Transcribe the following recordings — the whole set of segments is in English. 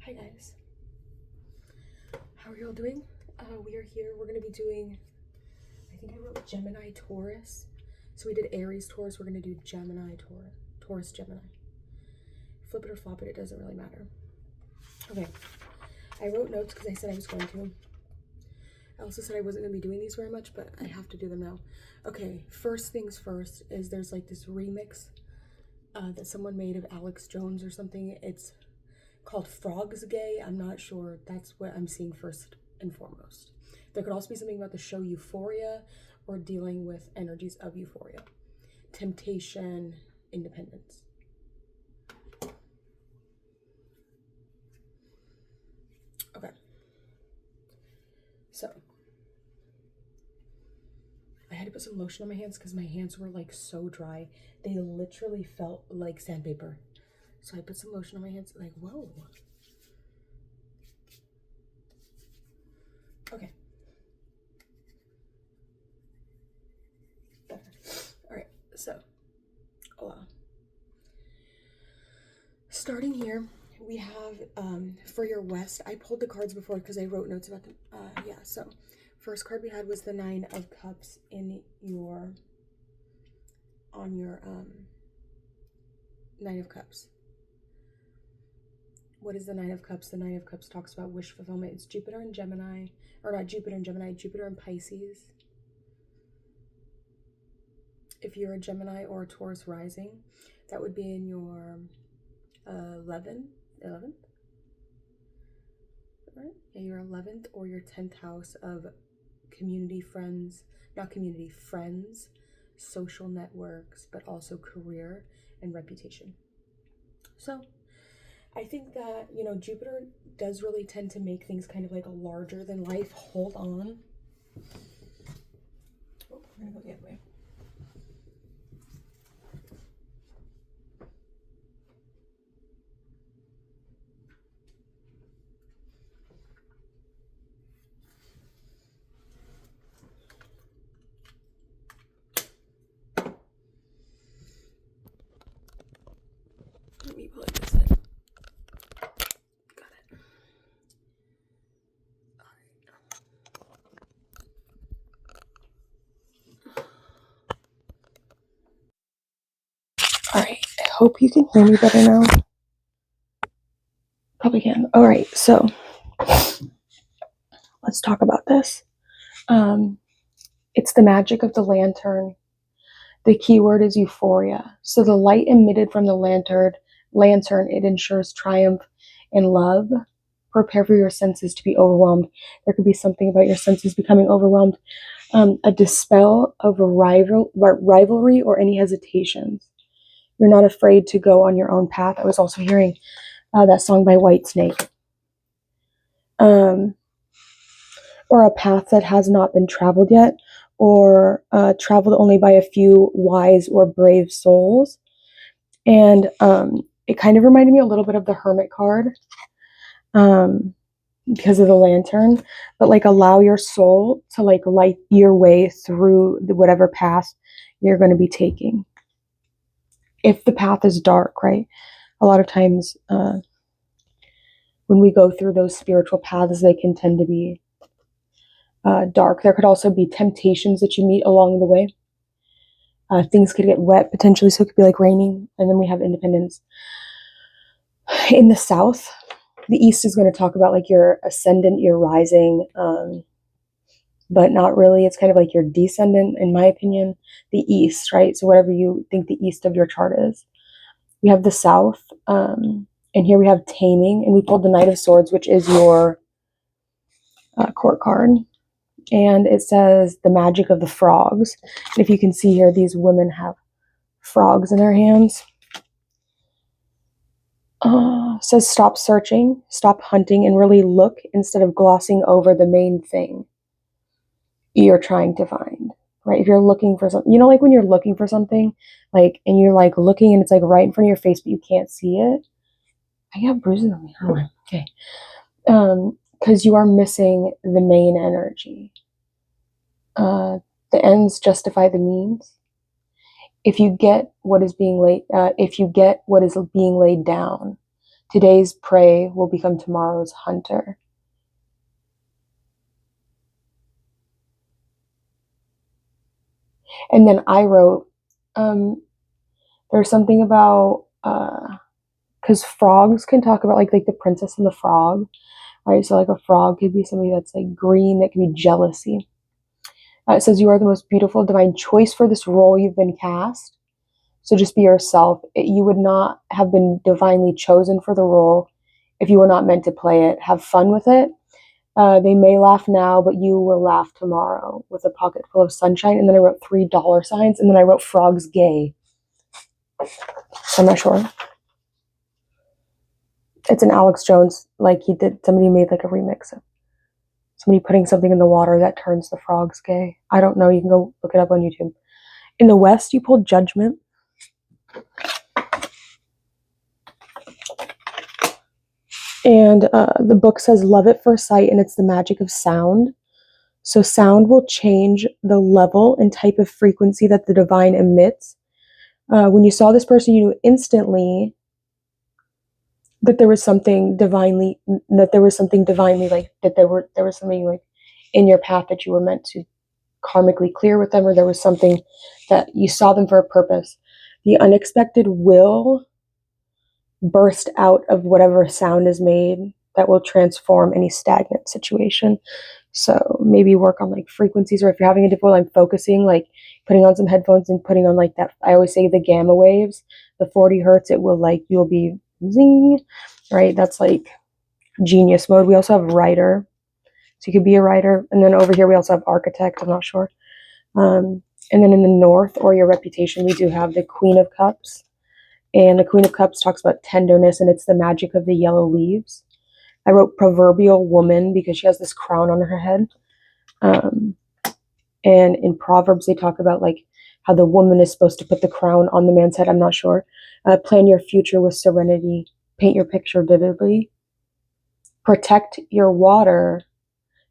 Hi guys, how are y'all doing? We are here. We're going to be doing, I think I wrote Gemini, Taurus. So we did Aries, Taurus. We're going to do Gemini, Taurus, Gemini. Flip it or flop it, it doesn't really matter. Okay, I wrote notes because I said I was going to. I also said I wasn't going to be doing these very much, but I have to do them now. Okay, first things first is there's like this remix that someone made of Alex Jones or something. It's called Frogs Gay. I'm not sure. That's what I'm seeing first and foremost. There could also be something about the show Euphoria or dealing with energies of Euphoria. Temptation, independence. Okay. So, I had to put some lotion on my hands because my hands were like so dry. They literally felt like sandpaper. So I put some lotion on my hands, like, whoa. Okay. Better. All right, so, starting here, we have, for your West, I pulled the cards before because I wrote notes about them. So first card we had was the Nine of Cups on your Nine of Cups. What is the Nine of Cups? The Nine of Cups talks about wish fulfillment. It's Jupiter and Gemini, or not Jupiter and Gemini, Jupiter and Pisces. If you're a Gemini or a Taurus rising, that would be in your 11th, right? Yeah, your 11th or your 10th house of community, friends, social networks, but also career and reputation. So I think that, Jupiter does really tend to make things kind of like a larger than life. Hold on. Oh, we're gonna go the other way. Let me plug this in. Got it. All right. I hope you can hear me better now. Probably can. All right. So let's talk about this. It's the magic of the lantern. The key word is euphoria. So the light emitted from the lantern, it ensures triumph and love. Prepare for your senses to be overwhelmed. There could be something about your senses becoming overwhelmed. A dispel of a rivalry or any hesitations. You're not afraid to go on your own path. I was also hearing that song by Whitesnake. Or a path that has not been traveled yet, or traveled only by a few wise or brave souls. And it kind of reminded me a little bit of the Hermit card because of the lantern, but like allow your soul to like light your way through whatever path you're going to be taking. If the path is dark, right? A lot of times when we go through those spiritual paths, they can tend to be dark. There could also be temptations that you meet along the way. Things could get wet potentially, so it could be like raining. And then we have independence. In the south, the east is going to talk about like your ascendant, your rising, but not really. It's kind of like your descendant, in my opinion. The east, right? So whatever you think the east of your chart is. We have the south, and here we have taming, and we pulled the Knight of Swords, which is your court card. And it says the magic of the frogs. And if you can see here, these women have frogs in their hands. Says stop searching, stop hunting, and really look instead of glossing over the main thing you're trying to find, right? If you're looking for something, like when you're looking for something, like, and you're like looking and it's like right in front of your face, but you can't see it. I have bruises on me. Oh, okay. Because you are missing the main energy. The ends justify the means. If you get what is being laid down, Today's prey will become tomorrow's hunter. And then I wrote, there's something about, because frogs can talk about like the princess and the frog, right? So like a frog could be somebody that's like green, that could be jealousy. It says you are the most beautiful divine choice for this role you've been cast. So just be yourself. You would not have been divinely chosen for the role if you were not meant to play it. Have fun with it. They may laugh now, but you will laugh tomorrow, with a pocket full of sunshine. And then I wrote $3 and then I wrote frogs gay. I'm not sure. It's an Alex Jones, like somebody made like a remix of somebody putting something in the water that turns the frogs gay. I don't know. You can go look it up on YouTube. In the West, you pulled Judgment. And the book says love at first sight, and it's the magic of sound. So sound will change the level and type of frequency that the divine emits. When you saw this person, you knew instantly that there was something divinely, like that there was something like in your path that you were meant to karmically clear with them, or there was something that you saw them for a purpose. The unexpected will burst out of whatever sound is made that will transform any stagnant situation. So maybe work on like frequencies, or if you're having a difficult time focusing, like putting on some headphones and putting on like that, I always say the gamma waves, the 40 hertz, it will like, you'll be zing, right? That's like genius mode. We also have writer. So you could be a writer. And then over here, we also have architect. I'm not sure. And then in the north, or your reputation, we do have the Queen of Cups. And the Queen of Cups talks about tenderness, and it's the magic of the yellow leaves. I wrote proverbial woman because she has this crown on her head. And in Proverbs, they talk about like how the woman is supposed to put the crown on the man's head. I'm not sure. Plan your future with serenity. Paint your picture vividly. Protect your water.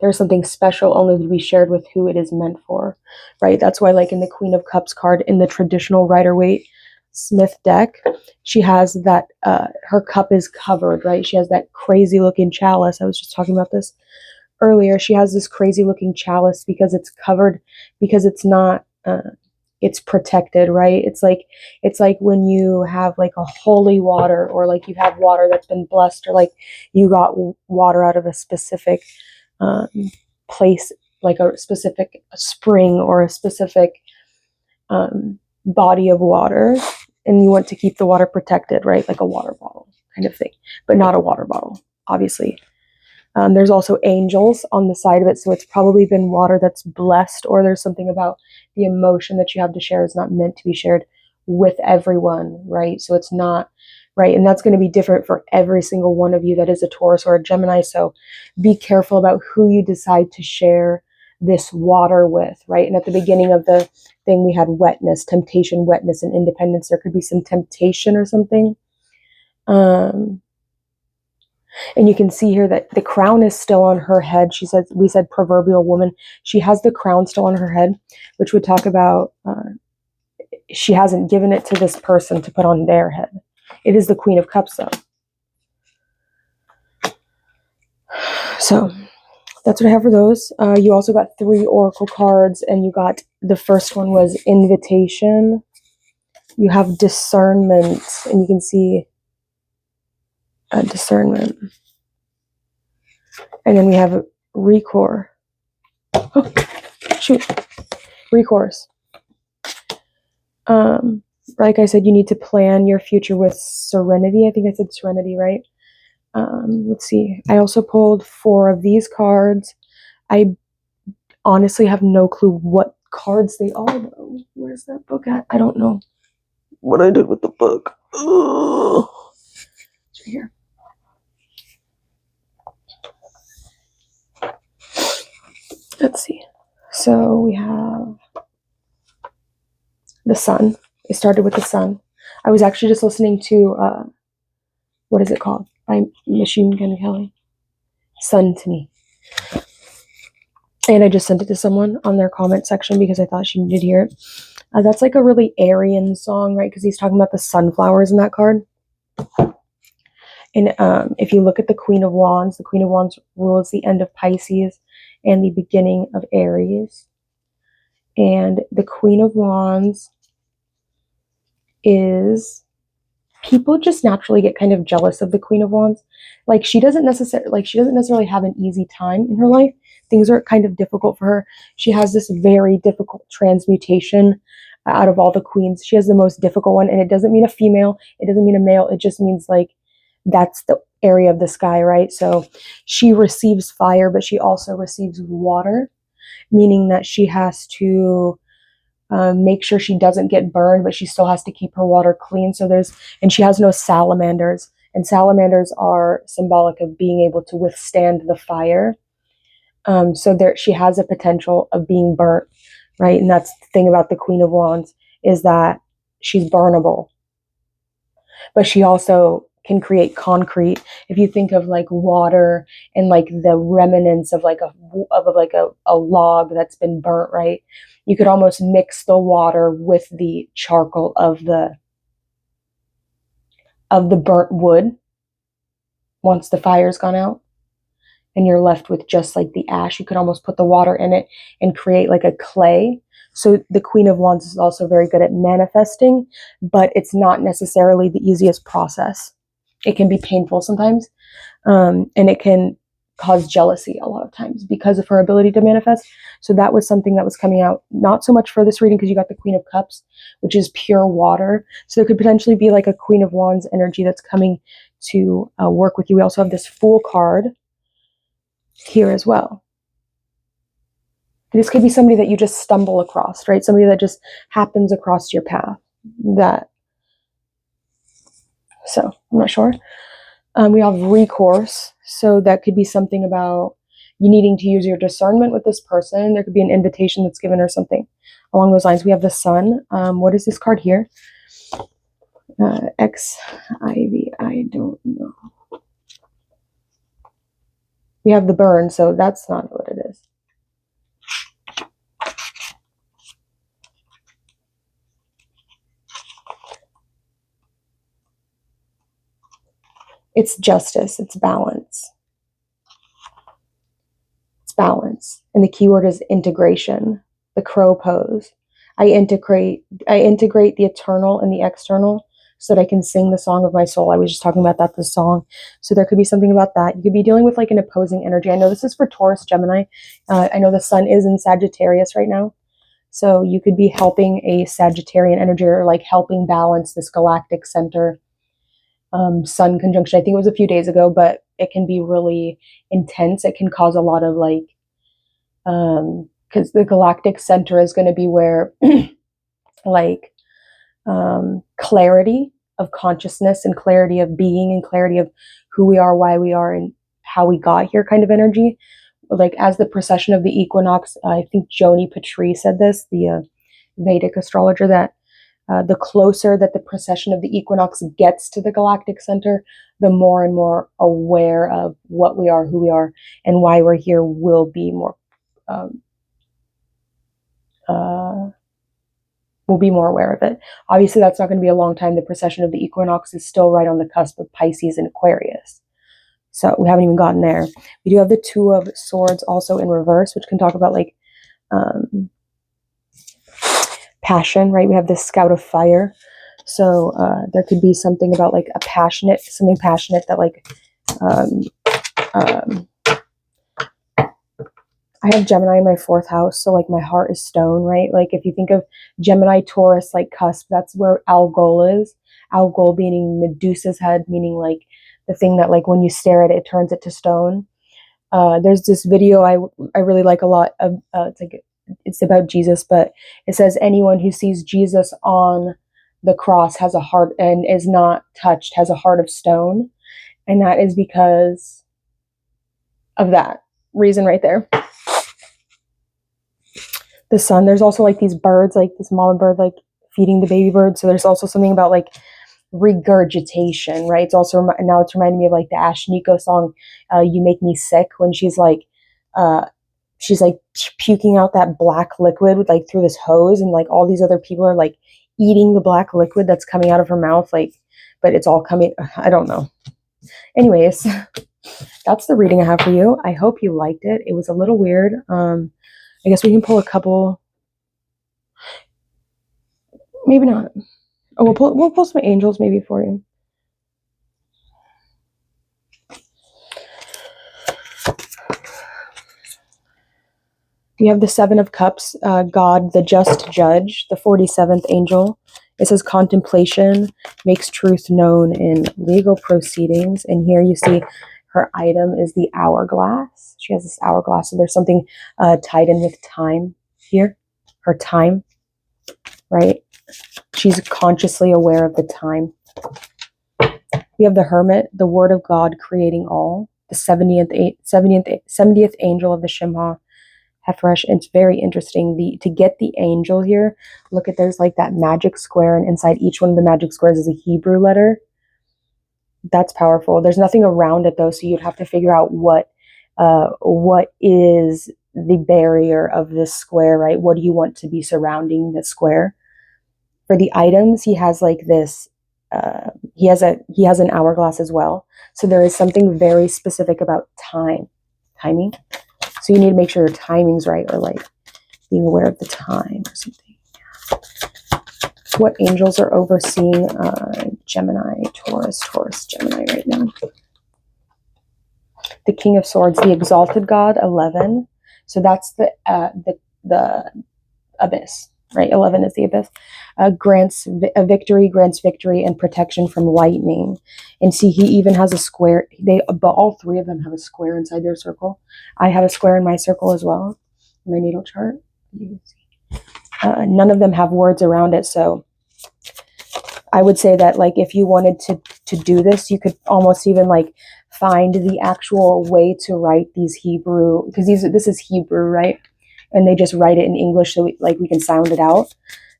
There's something special only to be shared with who it is meant for, right? That's why like in the Queen of Cups card, in the traditional Rider-Waite Smith deck, she has that, her cup is covered, right? She has that crazy looking chalice. I was just talking about this earlier. She has this crazy looking chalice because it's covered, because it's not, it's protected, right? It's like when you have like a holy water, or like you have water that's been blessed, or like you got water out of a specific place, like a specific spring or a specific body of water, and you want to keep the water protected, right? Like a water bottle kind of thing, but not a water bottle, obviously. There's also angels on the side of it, so it's probably been water that's blessed, or there's something about the emotion that you have to share is not meant to be shared with everyone, right? So it's not, right? And that's going to be different for every single one of you that is a Taurus or a Gemini. So be careful about who you decide to share this water with, right? And at the beginning of the thing, we had wetness, temptation, wetness, and independence. There could be some temptation or something. And you can see here that the crown is still on her head. She says, we said proverbial woman. She has the crown still on her head, which would talk about she hasn't given it to this person to put on their head. It is the Queen of Cups, though. So that's what I have for those. You also got 3 oracle cards, and you got, the first one was invitation. You have discernment, and you can see discernment. And then we have recourse. Oh, shoot. Recourse. Like I said, you need to plan your future with serenity. I think I said serenity, right? Let's see. I also pulled 4 of these cards. I honestly have no clue what cards they are, though. Where's that book at? I don't know what I did with the book. Ugh. It's right here. Let's see. So we have the sun. It started with the sun. I was actually just listening to, what is it called? By Machine Gun Kelly. Sun to Me. And I just sent it to someone on their comment section because I thought she needed to hear it. That's like a really Aryan song, right? Because he's talking about the sunflowers in that card. And if you look at the Queen of Wands rules the end of Pisces and the beginning of Aries. And the Queen of Wands is, people just naturally get kind of jealous of the Queen of Wands. Like she doesn't necessarily have an easy time in her life. Things are kind of difficult for her. She has this very difficult transmutation out of all the queens. She has the most difficult one, and it doesn't mean a female, it doesn't mean a male, it just means like that's the area of the sky, right? So she receives fire, but she also receives water, meaning that she has to make sure she doesn't get burned, but she still has to keep her water clean. And she has no salamanders, and salamanders are symbolic of being able to withstand the fire. So she has a potential of being burnt, right? And that's the thing about the Queen of Wands, is that she's burnable, but she also can create concrete. If you think of like water and like the remnants of like a log that's been burnt, right? You could almost mix the water with the charcoal of the burnt wood once the fire's gone out, and you're left with just like the ash. You could almost put the water in it and create like a clay. So the Queen of Wands is also very good at manifesting, but it's not necessarily the easiest process. It can be painful sometimes, and it can cause jealousy a lot of times because of her ability to manifest. So that was something that was coming out, not so much for this reading because you got the Queen of Cups, which is pure water. So there could potentially be like a Queen of Wands energy that's coming to work with you. We also have this Fool card here as well. This could be somebody that you just stumble across, right? Somebody that just happens across your path. So I'm not sure. We have recourse. So that could be something about you needing to use your discernment with this person. There could be an invitation that's given or something along those lines. We have the Sun. What is this card here? XIV. I don't know. We have the Burn, so that's not what it is. It's justice. It's balance. It's balance. And the keyword is integration. The crow pose. I integrate the eternal and the external so that I can sing the song of my soul. I was just talking about that, the song. So there could be something about that. You could be dealing with like an opposing energy. I know this is for Taurus, Gemini. I know the Sun is in Sagittarius right now. So you could be helping a Sagittarian energy, or like helping balance this galactic center Sun conjunction. I think it was a few days ago, but it can be really intense. It can cause a lot of like, because the galactic center is going to be where like clarity of consciousness and clarity of being and clarity of who we are, why we are, and how we got here kind of energy. Like as the precession of the equinox, I think Joni Patry said this, the Vedic astrologer, that the closer that the precession of the equinox gets to the galactic center, the more and more aware of what we are, who we are, and why we're here will be more we'll be more aware of it. Obviously, that's not going to be a long time. The precession of the equinox is still right on the cusp of Pisces and Aquarius. So we haven't even gotten there. We do have the Two of Swords also in reverse, which can talk about like passion, right? We have this Scout of Fire. So there could be something about like something passionate that like, I have Gemini in my 4th house, so like my heart is stone, right? Like if you think of Gemini, Taurus, like cusp, that's where Algol is. Algol meaning Medusa's head, meaning like the thing that like when you stare at it, it turns it to stone. There's this video I really like a lot of. It's about Jesus, but it says anyone who sees Jesus on the cross has a heart and is not touched, has a heart of stone, and that is because of that reason right there. The Sun, there's also like these birds, like this mama bird like feeding the baby bird. So there's also something about like regurgitation, right? It's also now it's reminding me of like the Ash Nico song, "You Make Me Sick," when she's like puking out that black liquid with like through this hose, and like all these other people are like eating the black liquid that's coming out of her mouth, like, but it's all coming. I don't know. Anyways, that's the reading I have for you. I hope you liked it. It was a little weird. I guess we can pull a couple. Maybe not. Oh, we'll pull some angels maybe for you. You have the Seven of Cups, God, the just judge, the 47th angel. It says contemplation makes truth known in legal proceedings. And here you see her item is the hourglass. She has this hourglass. So there's something tied in with time here. Her time, right? She's consciously aware of the time. We have the Hermit, the Word of God creating all. The 70th angel of the Shimha. Hefresh. It's very interesting to get the angel here. Look at, there's like that magic square, and inside each one of the magic squares is a Hebrew letter. That's powerful. There's nothing around it though, so you'd have to figure out what is the barrier of this square, right? What do you want to be surrounding the square? For the items, he has like this. He has an hourglass as well. So there is something very specific about timing. So you need to make sure your timing's right, or like being aware of the time or something. What angels are overseeing Gemini, Taurus, Gemini right now? The King of Swords, the Exalted God, 11. So that's the abyss, right? 11 is the abyss. Grants victory and protection from lightning. And see, he even has a square. But all three of them have a square inside their circle. I have a square in my circle as well, in my natal chart. You can see. None of them have words around it, so I would say that like if you wanted to do this, you could almost even like find the actual way to write these Hebrew, because this is Hebrew, right? And they just write it in English so we can sound it out.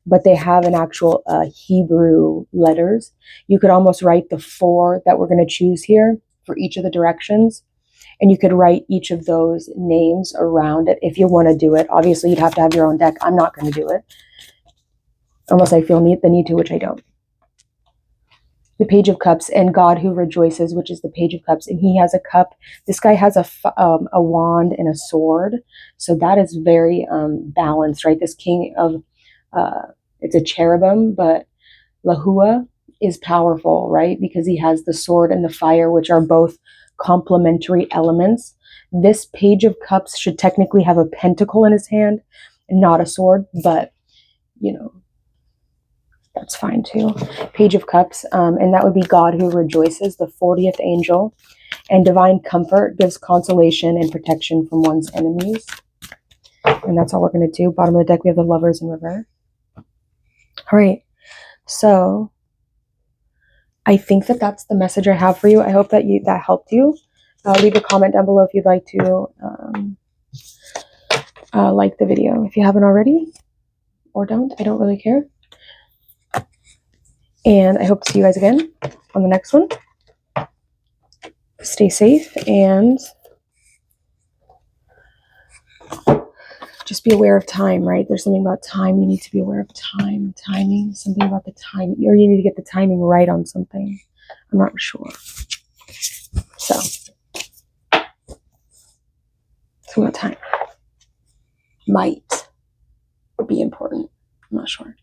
But they have an actual Hebrew letters. You could almost write the 4 that we're going to choose here for each of the directions. And you could write each of those names around it if you want to do it. Obviously, you'd have to have your own deck. I'm not going to do it unless I feel the need to, which I don't. The Page of Cups, and God who rejoices, which is the Page of Cups. And he has a cup. This guy has a wand and a sword. So that is very balanced, right? This king of... it's a cherubim, but Lahua is powerful, right? Because he has the sword and the fire, which are both complementary elements. This Page of Cups should technically have a pentacle in his hand, not a sword, but you know, that's fine too. Page of Cups, and that would be God who rejoices, the 40th angel, and divine comfort gives consolation and protection from one's enemies. And that's all we're going to do. Bottom of the deck, we have the Lovers in reverse. All right, so I think that's the message I have for you. I hope that that helped you. Leave a comment down below if you'd like to like the video if you haven't already, or don't. I don't really care. And I hope to see you guys again on the next one. Stay safe and just be aware of time, right? There's something about time. You need to be aware of timing, something about the time, or you need to get the timing right on something. I'm not sure. So, something about time might be important. I'm not sure.